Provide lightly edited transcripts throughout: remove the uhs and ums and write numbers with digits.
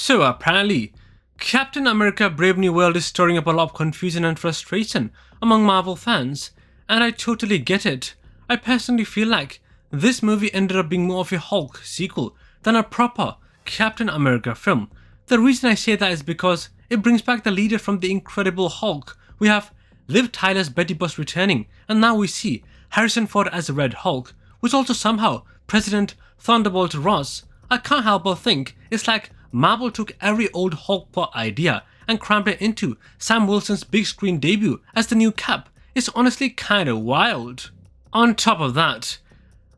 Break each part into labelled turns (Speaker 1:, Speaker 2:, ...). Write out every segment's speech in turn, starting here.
Speaker 1: So apparently, Captain America Brave New World is stirring up a lot of confusion and frustration among Marvel fans, and I totally get it. I personally feel like this movie ended up being more of a Hulk sequel than a proper Captain America film. The reason I say that is because it brings back the leader from the Incredible Hulk. We have Liv Tyler's Betty Buss returning, and now we see Harrison Ford as Red Hulk, which also somehow President Thunderbolt Ross. I can't help but think it's like Marvel took every old Hulk plot idea and crammed it into Sam Wilson's big screen debut as the new Cap. It's honestly kinda wild. On top of that,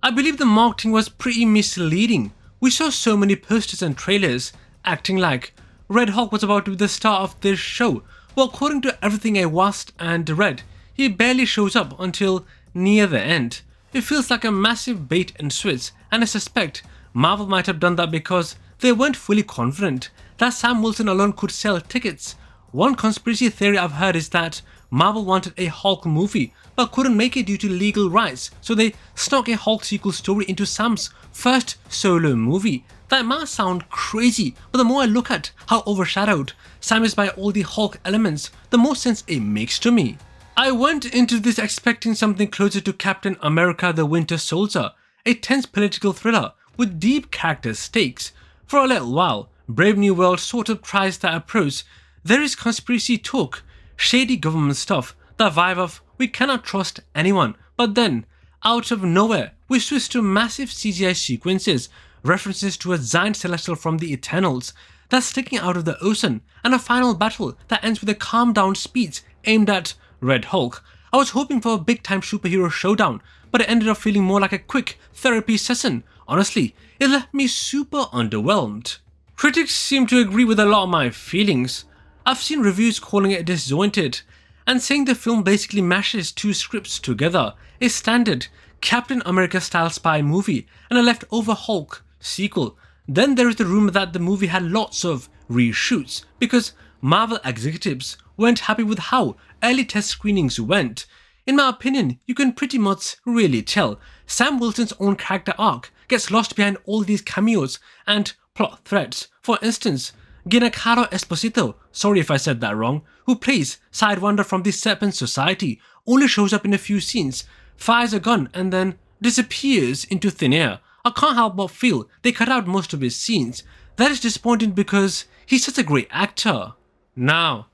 Speaker 1: I believe the marketing was pretty misleading. We saw so many posters and trailers acting like Red Hulk was about to be the star of this show. Well, according to everything I watched and read, he barely shows up until near the end. It feels like a massive bait and switch, and I suspect Marvel might have done that because they weren't fully confident that Sam Wilson alone could sell tickets. One conspiracy theory I've heard is that Marvel wanted a Hulk movie but couldn't make it due to legal rights, so they snuck a Hulk sequel story into Sam's first solo movie. That might sound crazy, but the more I look at how overshadowed Sam is by all the Hulk elements, the more sense it makes to me. I went into this expecting something closer to Captain America the Winter Soldier, a tense political thriller with deep character stakes. For a little while, Brave New World sort of tries that approach. There is conspiracy talk, shady government stuff, the vibe of we cannot trust anyone, but then, out of nowhere, we switch to massive CGI sequences, references to a giant celestial from the Eternals that's sticking out of the ocean, and a final battle that ends with a calm down speech aimed at Red Hulk. I was hoping for a big time superhero showdown, but it ended up feeling more like a quick therapy session. Honestly, it left me super underwhelmed. Critics seem to agree with a lot of my feelings. I've seen reviews calling it disjointed and saying the film basically mashes two scripts together, a standard Captain America style spy movie and a leftover Hulk sequel. Then there is the rumor that the movie had lots of reshoots because Marvel executives weren't happy with how early test screenings went. In my opinion, you can pretty much really tell Sam Wilson's own character arc gets lost behind all these cameos and plot threads. For instance, Giancarlo Esposito, sorry if I said that wrong, who plays Sidewinder from the Serpent Society, only shows up in a few scenes, fires a gun and then disappears into thin air. I can't help but feel they cut out most of his scenes. That is disappointing because he's such a great actor. Now,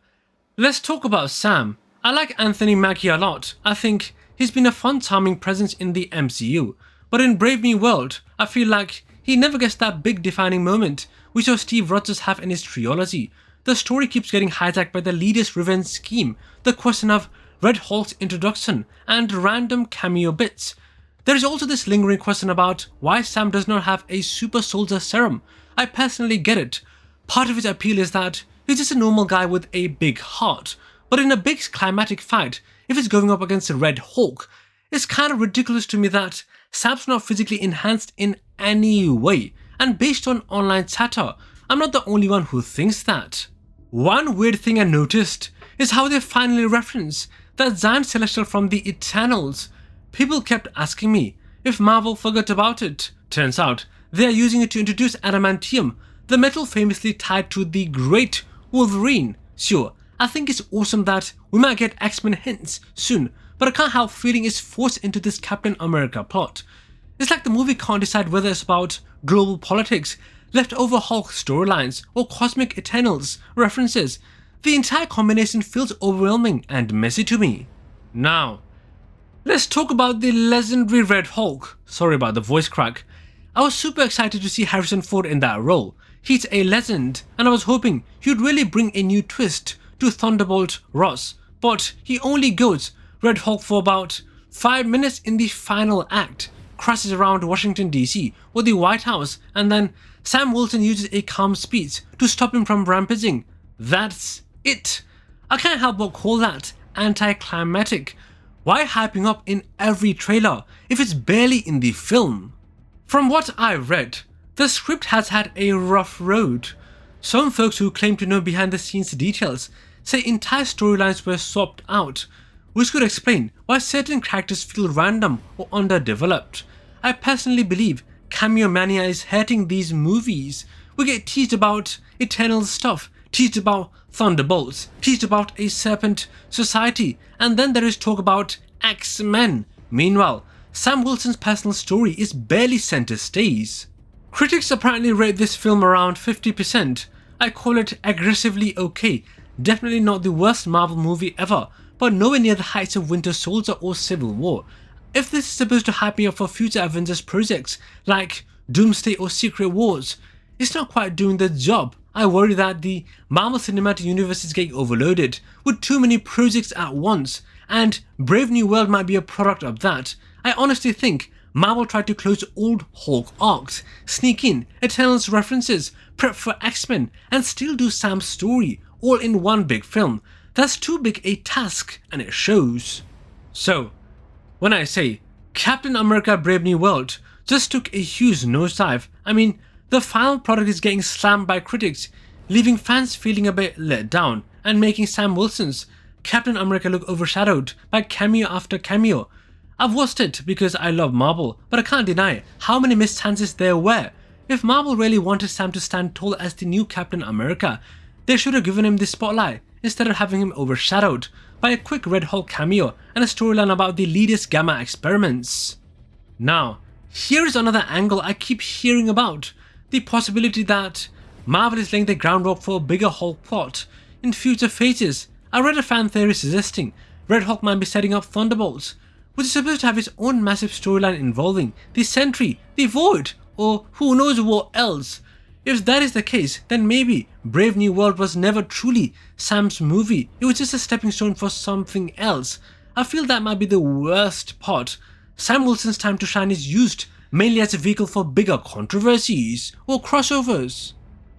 Speaker 1: let's talk about Sam. I like Anthony Mackie a lot. I think he's been a fun, charming presence in the MCU. But in Brave New World, I feel like he never gets that big defining moment we saw Steve Rogers have in his trilogy. The story keeps getting hijacked by the leader's revenge scheme, the question of Red Hulk's introduction, and random cameo bits. There is also this lingering question about why Sam does not have a super soldier serum. I personally get it. Part of his appeal is that he's just a normal guy with a big heart. But in a big climatic fight, if it's going up against a Red Hulk, it's kind of ridiculous to me that Sam's not physically enhanced in any way. And based on online chatter, I'm not the only one who thinks that. One weird thing I noticed is how they finally reference that giant celestial from the Eternals. People kept asking me if Marvel forgot about it. Turns out they are using it to introduce adamantium, the metal famously tied to the Great Wolverine. Sure, I think it's awesome that we might get X-Men hints soon, but I can't help feeling it's forced into this Captain America plot. It's like the movie can't decide whether it's about global politics, leftover Hulk storylines, or cosmic Eternals references. The entire combination feels overwhelming and messy to me. Now, let's talk about the legendary Red Hulk. Sorry about the voice crack. I was super excited to see Harrison Ford in that role. He's a legend, and I was hoping he'd really bring a new twist to Thunderbolt Ross, but he only goes Red Hulk for about 5 minutes in the final act, crashes around Washington DC or the White House, and then Sam Wilson uses a calm speech to stop him from rampaging. That's it. I can't help but call that anticlimactic. Why hyping up in every trailer if it's barely in the film? From what I read, the script has had a rough road. Some folks who claim to know behind the scenes details say entire storylines were swapped out, which could explain why certain characters feel random or underdeveloped. I personally believe cameo mania is hurting these movies. We get teased about eternal stuff, teased about Thunderbolts, teased about a serpent society, and then there is talk about X-Men. Meanwhile, Sam Wilson's personal story is barely center stage. Critics apparently rate this film around 50%. I call it aggressively okay. Definitely not the worst Marvel movie ever, but nowhere near the heights of Winter Soldier or Civil War. If this is supposed to hype me up for future Avengers projects like Doomsday or Secret Wars, it's not quite doing the job. I worry that the Marvel Cinematic Universe is getting overloaded with too many projects at once, and Brave New World might be a product of that. I honestly think Marvel tried to close old Hulk arcs, sneak in Eternals references, prep for X-Men, and still do Sam's story all in one big film. That's too big a task, and it shows. So, when I say Captain America Brave New World just took a huge nosedive, I mean the final product is getting slammed by critics, leaving fans feeling a bit let down and making Sam Wilson's Captain America look overshadowed by cameo after cameo. I've watched it because I love Marvel, but I can't deny how many missed chances there were. If Marvel really wanted Sam to stand tall as the new Captain America, they should have given him the spotlight instead of having him overshadowed by a quick Red Hulk cameo and a storyline about the latest Gamma experiments. Now, here is another angle I keep hearing about, the possibility that Marvel is laying the groundwork for a bigger Hulk plot in future phases. I read a fan theory suggesting Red Hulk might be setting up Thunderbolts, which is supposed to have its own massive storyline involving the Sentry, the Void, or who knows what else. If that is the case, then maybe Brave New World was never truly Sam's movie, it was just a stepping stone for something else. I feel that might be the worst part. Sam Wilson's time to shine is used mainly as a vehicle for bigger controversies or crossovers.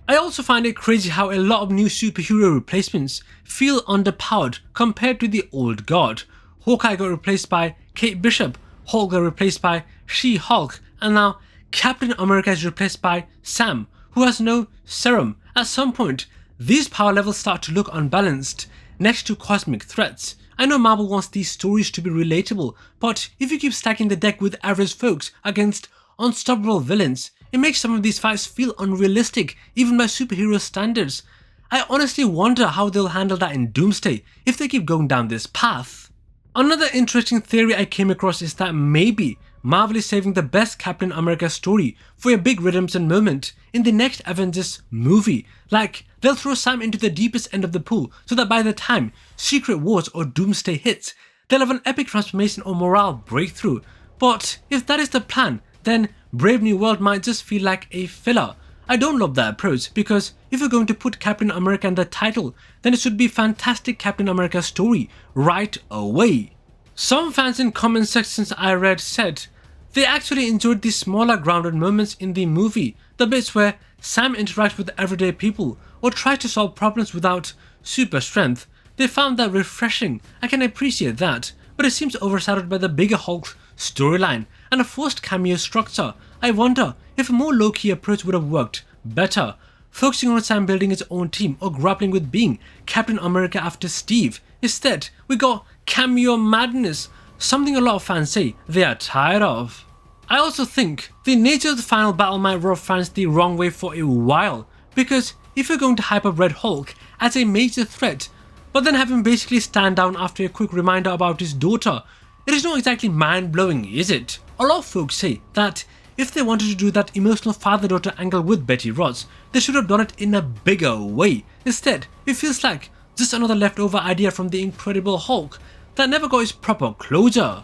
Speaker 1: I also find it crazy how a lot of new superhero replacements feel underpowered compared to the old guard. Hawkeye got replaced by Kate Bishop, Hulk got replaced by She-Hulk, and now Captain America is replaced by Sam, who has no serum. At some point, these power levels start to look unbalanced next to cosmic threats. I know Marvel wants these stories to be relatable, but if you keep stacking the deck with average folks against unstoppable villains, it makes some of these fights feel unrealistic even by superhero standards. I honestly wonder how they'll handle that in Doomsday if they keep going down this path. Another interesting theory I came across is that maybe Marvel is saving the best Captain America story for a big redemption moment in the next Avengers movie. Like, they'll throw Sam into the deepest end of the pool so that by the time Secret Wars or Doomsday hits, they'll have an epic transformation or morale breakthrough. But if that is the plan, then Brave New World might just feel like a filler. I don't love that approach, because if you're going to put Captain America in the title, then it should be fantastic Captain America story right away. Some fans in comment sections I read said they actually enjoyed the smaller grounded moments in the movie, the bits where Sam interacts with everyday people or tries to solve problems without super strength. They found that refreshing. I can appreciate that, but it seems overshadowed by the bigger Hulk storyline and a forced cameo structure. I wonder if a more low-key approach would have worked better, focusing on Sam building his own team or grappling with being Captain America after Steve. Instead, we got cameo madness, something a lot of fans say they are tired of. I also think the nature of the final battle might rub fans the wrong way for a while, because if you're going to hype up Red Hulk as a major threat, but then have him basically stand down after a quick reminder about his daughter, it is not exactly mind-blowing, is it? A lot of folks say that if they wanted to do that emotional father-daughter angle with Betty Ross, they should have done it in a bigger way. Instead, it feels like just another leftover idea from the Incredible Hulk that never got its proper closure.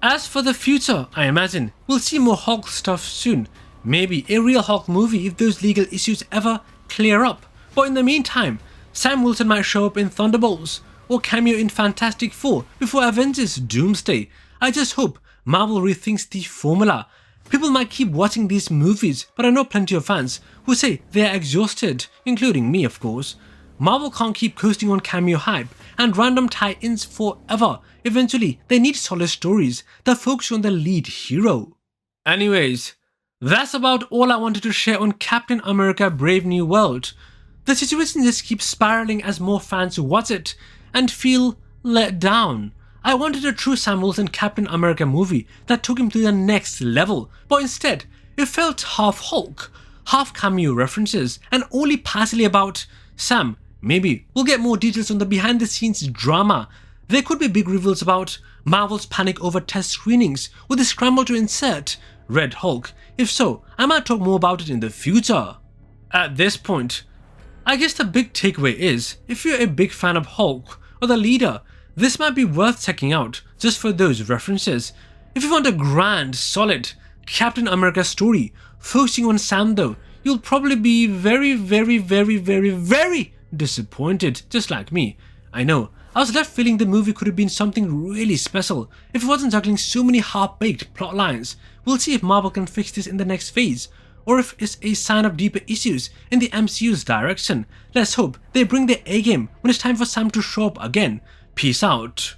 Speaker 1: As for the future, I imagine we'll see more Hulk stuff soon. Maybe a real Hulk movie if those legal issues ever clear up. But in the meantime, Sam Wilson might show up in Thunderbolts or cameo in Fantastic Four before Avengers Doomsday. I just hope Marvel rethinks the formula. People might keep watching these movies, but I know plenty of fans who say they are exhausted, including me of course. Marvel can't keep coasting on cameo hype and random tie-ins forever. Eventually, they need solid stories that focus on the lead hero. Anyways, that's about all I wanted to share on Captain America Brave New World. The situation just keeps spiraling as more fans watch it and feel let down. I wanted a true Sam Wilson Captain America movie that took him to the next level, but instead, it felt half Hulk, half cameo references, and only passively about Sam. Maybe we'll get more details on the behind the scenes drama. There could be big reveals about Marvel's panic over test screenings with the scramble to insert Red Hulk. If so, I might talk more about it in the future. At this point, I guess the big takeaway is, if you're a big fan of Hulk or the leader, this might be worth checking out just for those references. If you want a grand, solid Captain America story focusing on Sam though, you'll probably be very disappointed, just like me. I know, I was left feeling the movie could have been something really special if it wasn't juggling so many half-baked plot lines. We'll see if Marvel can fix this in the next phase, or if it's a sign of deeper issues in the MCU's direction. Let's hope they bring their A-game when it's time for Sam to show up again. Peace out.